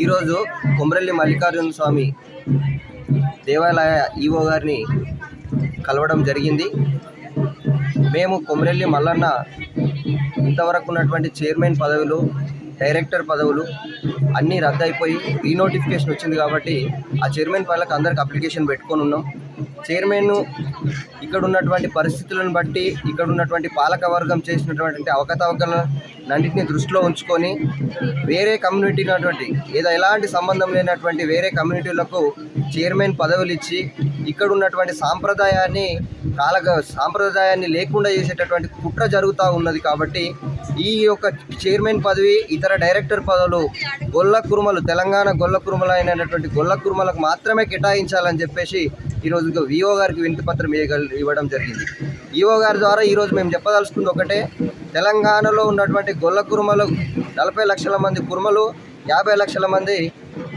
ఈరోజు కొమరెల్లి మల్లికార్జున స్వామి దేవాలయ ఈవో గారిని కలవడం జరిగింది. మేము కొమరెల్లి మల్లన్న ఇంతవరకు ఉన్నటువంటి చైర్మన్ పదవులు, డైరెక్టర్ పదవులు అన్నీ రద్దయిపోయి రీనోటిఫికేషన్ వచ్చింది కాబట్టి ఆ చైర్మన్ పదవులకు అందరికి అప్లికేషన్ పెట్టుకొని ఉన్నాం. చైర్మన్ ఇక్కడ ఉన్నటువంటి పరిస్థితులను బట్టి, ఇక్కడ ఉన్నటువంటి పాలక వర్గం చేసినటువంటి అవకతవకలన్నింటినీ దృష్టిలో ఉంచుకొని వేరే కమ్యూనిటీ ఉన్నటువంటి ఎలాంటి సంబంధం లేనటువంటి వేరే కమ్యూనిటీలకు చైర్మన్ పదవులు ఇచ్చి ఇక్కడ ఉన్నటువంటి సాంప్రదాయాన్ని లేకుండా చేసేటటువంటి కుట్ర జరుగుతూ ఉన్నది. కాబట్టి ఈ యొక్క చైర్మన్ పదవి, ఇతర డైరెక్టర్ పదవులు గొల్ల కురుమలు, తెలంగాణ గొల్ల కురుమలు అయినటువంటి గొల్ల కురుమలకు మాత్రమే కేటాయించాలని చెప్పేసి ఈరోజు విఓ గారికి వినతిపత్రం ఇవ్వడం జరిగింది. ఈఓ గారి ద్వారా ఈరోజు మేము చెప్పదలుచుకుంది ఒకటే, తెలంగాణలో ఉన్నటువంటి గొల్ల కురుమలు 40 లక్షల మంది కురుమలు, 50 లక్షల మంది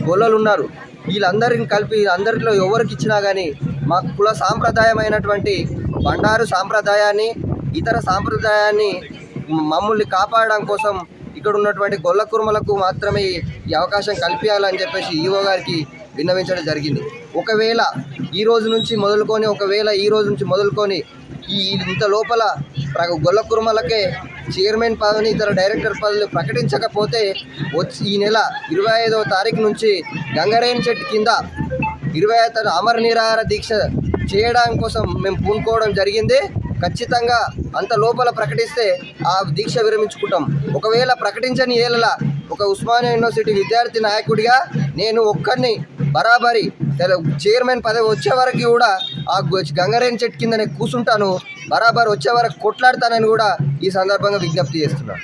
గొల్లలు ఉన్నారు. వీళ్ళందరిని కలిపి అందరిలో ఎవరికి ఇచ్చినా కానీ మా కుల సాంప్రదాయమైనటువంటి బండారు సాంప్రదాయాన్ని, ఇతర సాంప్రదాయాన్ని మమ్మల్ని కాపాడడం కోసం ఇక్కడ ఉన్నటువంటి గొల్ల కురుమలకు మాత్రమే ఈ అవకాశం కల్పించాలని చెప్పేసి ఈఓ గారికి విన్నవించడం జరిగింది. ఒకవేళ ఈ రోజు నుంచి మొదలుకొని ఈ ఇంత లోపల గొల్ల కురుమలకే చైర్మన్ పదవిని, ఇతర డైరెక్టర్ పదవిని ప్రకటించకపోతే ఈ నెల 25వ తారీఖు నుంచి గంగరేణి చెట్టు కింద 25 అమర నిరాహార దీక్ష చేయడం కోసం మేము పూనుకోవడం జరిగింది. ఖచ్చితంగా అంత లోపల ప్రకటిస్తే ఆ దీక్ష విరమించుకుంటాం. ఒకవేళ ప్రకటించని ఏళ్ళ ఒక ఉస్మానియా యూనివర్సిటీ విద్యార్థి నాయకుడిగా నేను ఒక్కరిని బరాబరి చైర్మన్ పదవి వచ్చే వరకు కూడా ఆ గంగరేణి చెట్టు కింద నేను కూర్చుంటాను, బరాబర్ వచ్చే వరకు కొట్లాడతానని కూడా ఈ సందర్భంగా విజ్ఞప్తి చేస్తున్నాను.